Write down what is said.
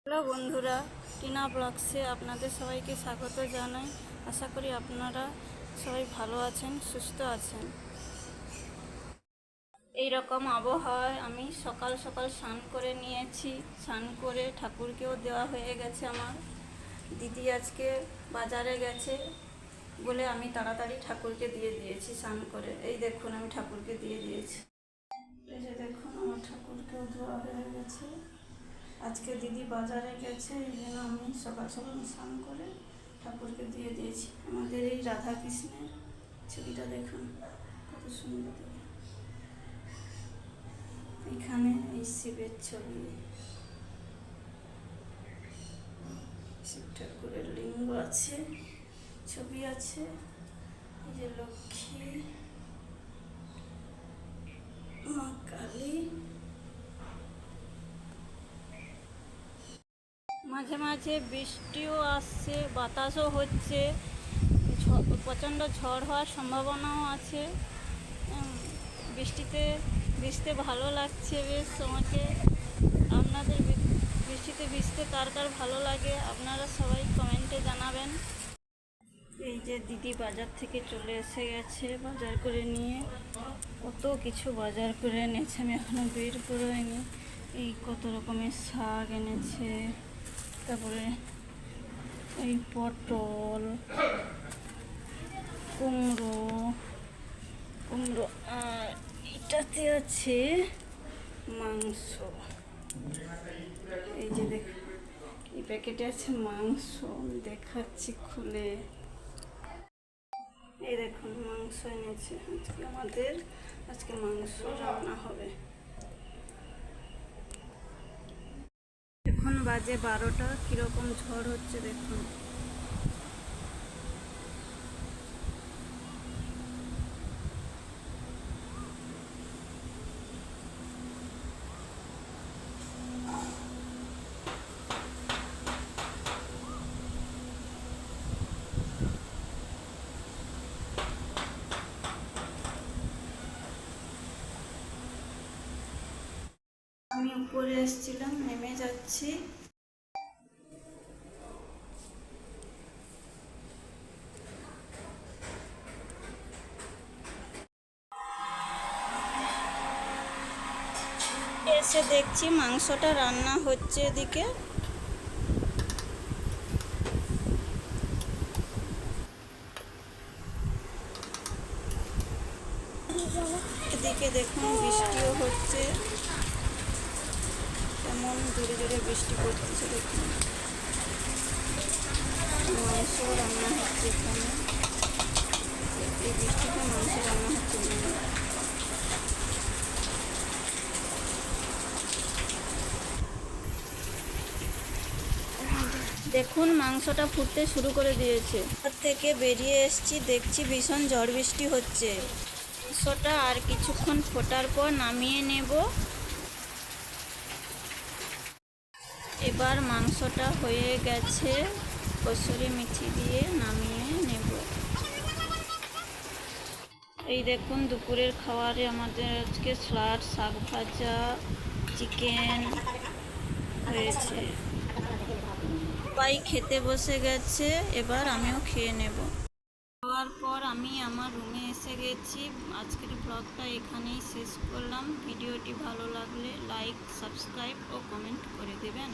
Hello বন্ধুরা, টিনা ব্লগসে আপনাদের সবাইকে স্বাগত জানাই। আশা করি আপনারা সবাই ভালো আছেন, সুস্থ আছেন। এই রকম আবহাওয়ায় আমি সকাল সকাল স্নান করে নিয়েছি। স্নান করে ঠাকুরকেও দেওয়া হয়ে গেছে। আমার দিদি আজকে বাজারে গেছে বলে আমি তাড়াতাড়ি ঠাকুরকে দিয়ে দিয়েছি স্নান করে। এই দেখুন, আমি ঠাকুরকে দিয়ে দিয়েছি। এই যে দেখুন, আমার ঠাকুরকেও দেওয়া হয়ে গেছে। আজকে দিদি বাজারে গেছে, এই জন্য আমি সকাল সকাল স্নান করে ঠাকুরকে দিয়ে দিয়েছি। আমাদের এই রাধা কৃষ্ণের ছবিটা দেখুন, কত সুন্দর। এখানে এই শিবের ছবি, শিব ঠাকুরের লিঙ্গ আছে, ছবি আছে। এই যে লক্ষ্মী, মা কালী। মাঝে মাঝে বৃষ্টিও আসছে, বাতাসও হচ্ছে, প্রচণ্ড ঝড় হওয়ার সম্ভাবনাও আছে। বৃষ্টিতে ভিজতে ভালো লাগছে বেশ আমাকে। আপনাদের বৃষ্টিতে ভিজতে কার কার ভালো লাগে আপনারা সবাই কমেন্টে জানাবেন। এই যে দিদি বাজার থেকে চলে এসে গেছে বাজার করে নিয়ে। কত কিছু বাজার করে এনেছে, আমি এখনো বের করিনি। এই কত রকমের শাক এনেছে, তারপরে এই পটল, কুমড়ো, আর এটাতে আছে মাংস। এই যে দেখুন, এই প্যাকেটে আছে মাংস, দেখাচ্ছি খুলে। এই দেখুন, মাংস এনেছে। আজকে মাংস রান্না হবে। এখন বাজে 12টা। কিরকম ঝড় হচ্ছে দেখুন। আমি উপরে এসেছিলাম, নেমে যাচ্ছি। এসে দেখছি মাংসটা রান্না হচ্ছে এদিকে। এদিকে দেখুন, বৃষ্টিও হচ্ছে, কেমন জোরে জোরে বৃষ্টি পড়তেছে দেখুন। মাংস রান্না হচ্ছে এখানে, এই বৃষ্টিতে মাংস রান্না হচ্ছে। দেখুন, মাংসটা ফুটতে শুরু করে দিয়েছে। তার থেকে বেরিয়ে এসেছি, দেখছি ভীষণ ঝড় বৃষ্টি হচ্ছে। মাংসটা আর কিছুক্ষণ ফোটার পর নামিয়ে নেব। এবার মাংসটা হয়ে গেছে, কসুরি মেথি দিয়ে নামিয়ে নেব। এই দেখুন, দুপুরের খাবারে আমাদের আজকে স্যালাড, শাক ভাজা, চিকেন হয়েছে। সবাই খেতে বসে গেছে, এবার আমিও খেয়ে নেব। খাওয়ার পর আমি আমার রুমে এসে গেছি। আজকের ব্লগটা এখানেই শেষ করলাম। ভিডিওটি ভালো লাগলে লাইক, সাবস্ক্রাইব ও কমেন্ট করে দেবেন।